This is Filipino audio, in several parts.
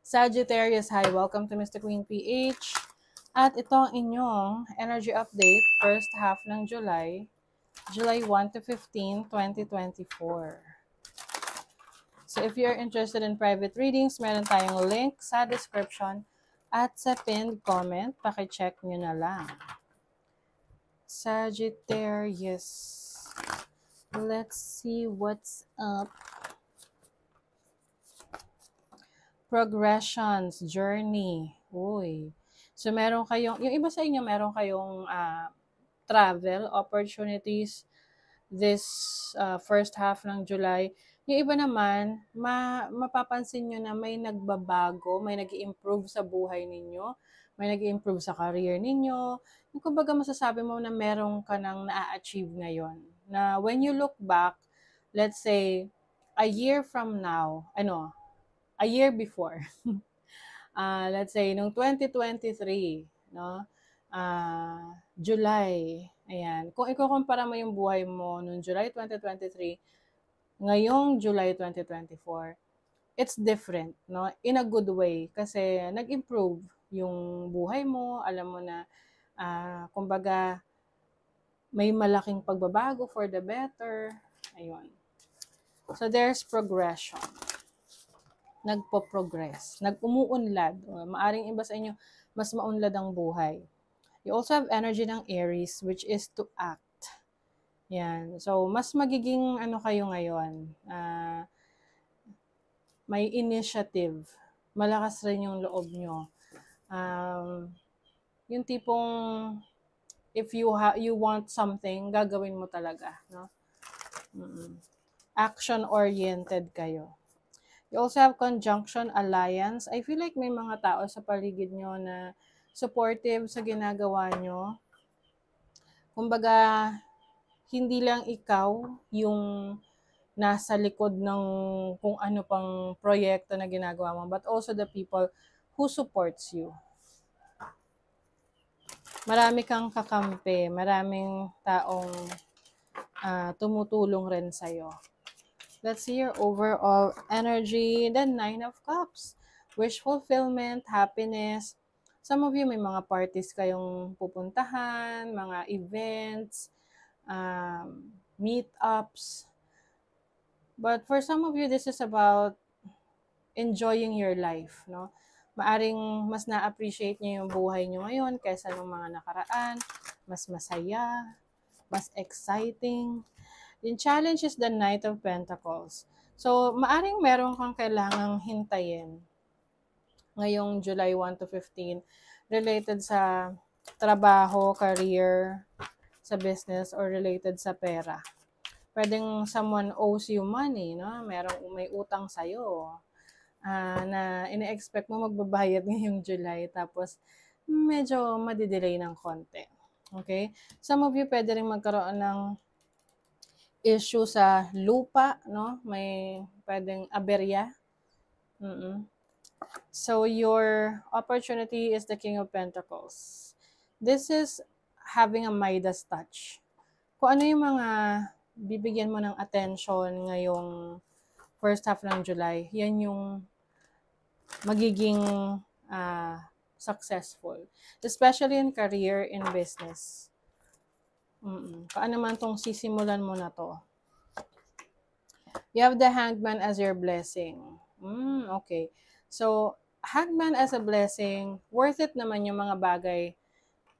Sagittarius, hi, welcome to Mr. Queen PH. At ito ang inyong energy update, first half ng July, July 1 to 15, 2024. So if you're interested in private readings, meron tayong link sa description at sa pinned comment, pakicheck nyo na lang. Sagittarius, let's see what's up. Progressions, journey. Uy. So, meron kayong, yung iba sa inyo, meron kayong travel opportunities this first half ng July. Yung iba naman, mapapansin nyo na may nagbabago, may nag-i-improve sa buhay ninyo, may nag-i-improve sa career ninyo. Yung kumbaga masasabi mo na meron ka nang na-achieve ngayon. Na when you look back, let's say, a year from now, a year before, let's say, nung 2023, no? July, ayan. Kung ikukumpara mo yung buhay mo nung July 2023, ngayong July 2024, it's different, no? In a good way. Kasi nag-improve yung buhay mo, alam mo na, kumbaga, may malaking pagbabago for the better. Ayun. So, there's progression. Nagpo-progress, nag-umuunlad. Maaring iba sa inyo, mas maunlad ang buhay. You also have energy ng Aries, which is to act. Yan. So, mas magiging kayo ngayon. May initiative. Malakas rin yung loob nyo. Yung tipong, if you want something, gagawin mo talaga. No? Action-oriented kayo. You also have conjunction alliance. I feel like may mga tao sa paligid nyo na supportive sa ginagawa nyo. Kumbaga, hindi lang ikaw yung nasa likod ng kung ano pang proyekto na ginagawa mo, but also the people who supports you. Marami kang kakampi, maraming taong tumutulong rin sa'yo. Let's see your overall energy. The 9 of Cups. Wish fulfillment, happiness. Some of you may mga parties kayong pupuntahan, mga events, meetups. But for some of you, this is about enjoying your life, no? Maaring mas na-appreciate niyo yung buhay niyo ngayon kaysa nung mga nakaraan. Mas masaya, mas exciting. Yung challenge is the Knight of Pentacles. So, maaring meron kang kailangang hintayin ngayong July 1 to 15 related sa trabaho, career, sa business, or related sa pera. Pwedeng someone owes you money, no? May utang sa'yo na ine-expect mo magbabayad ngayong July, tapos medyo madidelay ng konti. Okay? Some of you pwede rin magkaroon ng issue sa lupa, no? May pwedeng aberya. So, your opportunity is the King of Pentacles. This is having a Midas touch. Kung ano yung mga bibigyan mo ng attention ngayong first half ng July, yan yung magiging successful. Especially in career, in business. Paano man tong sisimulan mo na to? You have the Hangman as your blessing. Okay. So, Hangman as a blessing, worth it naman yung mga bagay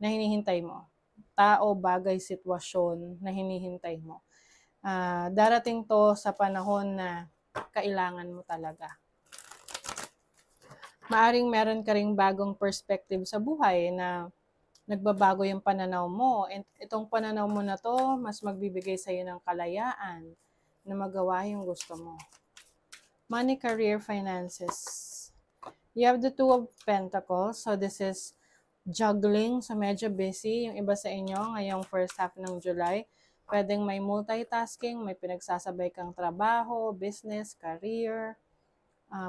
na hinihintay mo. Tao, bagay, sitwasyon na hinihintay mo. Darating to sa panahon na kailangan mo talaga. Maaring meron ka ring bagong perspective sa buhay na nagbabago yung pananaw mo. And itong pananaw mo na to, mas magbibigay sa'yo ng kalayaan na magawa yung gusto mo. Money, career, finances. You have the Two of Pentacles. So this is juggling. So medyo busy yung iba sa inyo ngayong first half ng July. Pwedeng may multitasking, may pinagsasabay kang trabaho, business, career,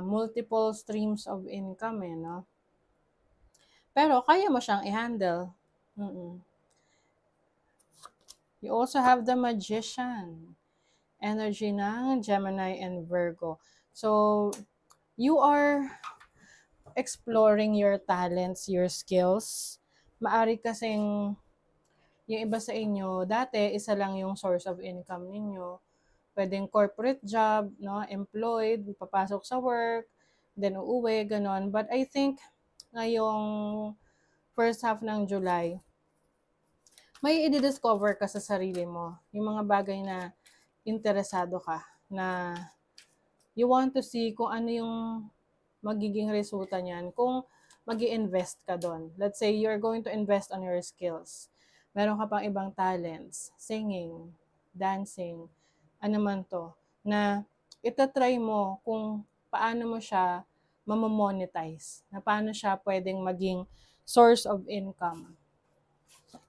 multiple streams of income, no? Pero kaya mo siyang i-handle. You also have the Magician. Energy ng Gemini and Virgo. So, you are exploring your talents, your skills. Maari kasing yung iba sa inyo, dati isa lang yung source of income ninyo. Pwedeng corporate job, no? Employed, papasok sa work, then uuwi, ganon. But I think ngayong first half ng July, may i-discover ka sa sarili mo. Yung mga bagay na interesado ka, na you want to see kung ano yung magiging resulta niyan kung mag-i-invest ka doon. Let's say you're going to invest on your skills. Meron ka pang ibang talents, singing, dancing, ano man to, na itatry mo kung paano mo siya mamamonetize, na paano siya pwedeng maging source of income.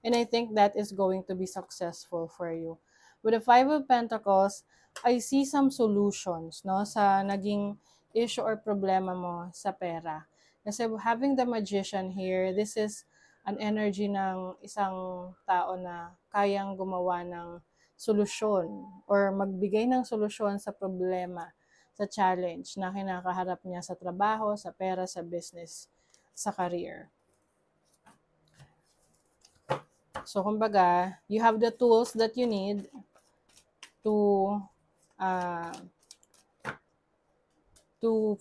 And I think that is going to be successful for you. With the Five of Pentacles, I see some solutions, no, sa naging issue or problema mo sa pera. Kasi having the Magician here, this is an energy ng isang tao na kayang gumawa ng solusyon or magbigay ng solusyon sa problema, sa challenge na kinakaharap niya sa trabaho, sa pera, sa business, sa career. So, kumbaga, you have the tools that you need to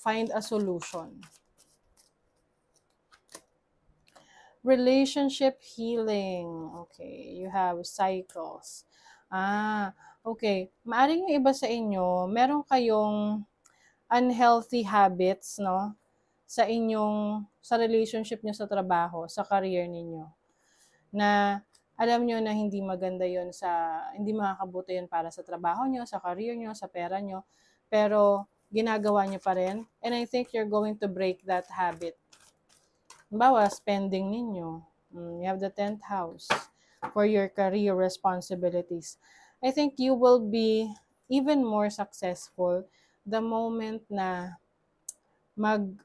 find a solution. Relationship healing. Okay, you have cycles. Okay. Maaring yung iba sa inyo, meron kayong unhealthy habits, no? Sa relationship nyo sa trabaho, sa career ninyo. Na alam nyo na hindi maganda yon, hindi makakabuti yun para sa trabaho nyo, sa career nyo, sa pera nyo. Pero ginagawa nyo pa rin. And I think you're going to break that habit. Halimbawa, spending ninyo. You have the 10th house for your career responsibilities. I think you will be even more successful the moment na magkaroon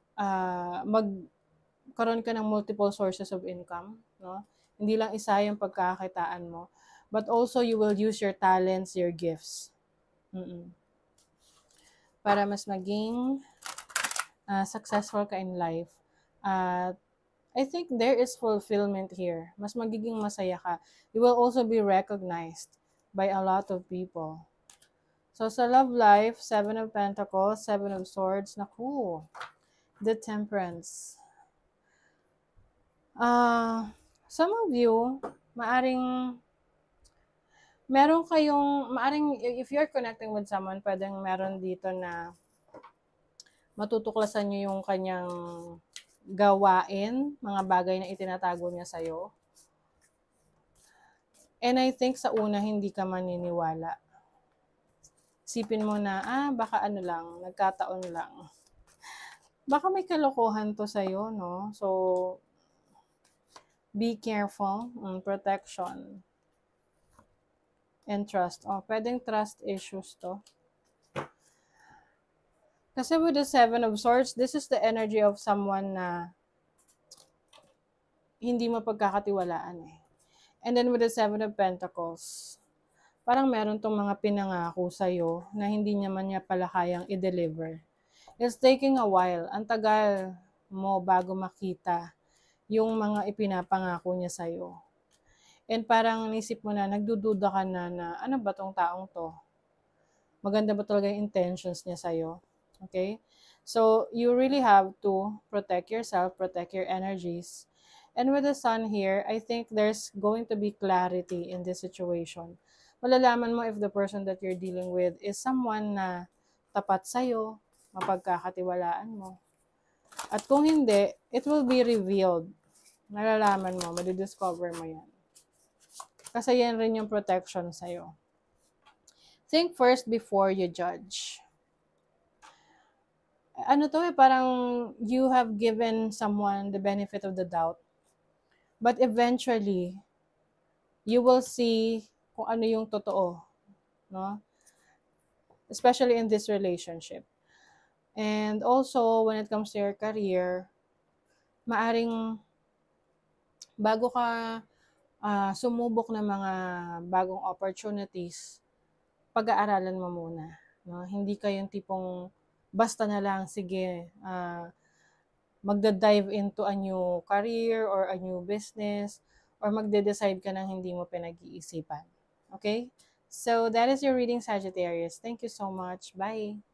ka ng multiple sources of income, no? Hindi lang isa yung pagkakakitaan mo, but also you will use your talents, your gifts. Para mas maging successful ka in life. I think there is fulfillment here. Mas magiging masaya ka. You will also be recognized by a lot of people. So, sa love life, 7 of Pentacles, 7 of Swords, naku, the Temperance. Some of you, maaring if you're connecting with someone, pwedeng meron dito na matutuklasan nyo yung kanyang gawain, mga bagay na itinatago niya sa'yo. And I think sa una, hindi ka maniniwala. Isipin mo na, baka nagkataon lang. Baka may kalokohan to sa'yo, no? So, be careful. Protection. And trust. Pwedeng trust issues to. Kasi with the 7 of Swords, this is the energy of someone na hindi mapagkakatiwalaan eh. And then with the 7 of Pentacles, parang meron tong mga pinangako sa'yo na hindi naman niya pala kayang i-deliver. It's taking a while. Ang tagal mo bago makita yung mga ipinapangako niya sa'yo. And parang nisip mo na, nagdududa ka na ano ba tong taong to? Maganda ba talaga yung intentions niya sa'yo? Okay? So, you really have to protect yourself, protect your energies. And with the Sun here, I think there's going to be clarity in this situation. Malalaman mo if the person that you're dealing with is someone na tapat sa'yo, mapagkakatiwalaan mo. At kung hindi, it will be revealed. Malalaman mo, madidiscover mo yan. Kasi yan rin yung protection sa'yo. Think first before you judge. Parang you have given someone the benefit of the doubt. But eventually, you will see kung ano yung totoo, no? Especially in this relationship. And also, when it comes to your career, maaring bago ka sumubok ng mga bagong opportunities, pag-aaralan mo muna. No? Hindi kayong tipong basta na lang, sige, magda-dive into a new career or a new business, or magde-decide ka ng hindi mo pinag-iisipan. Okay? So, that is your reading, Sagittarius. Thank you so much. Bye!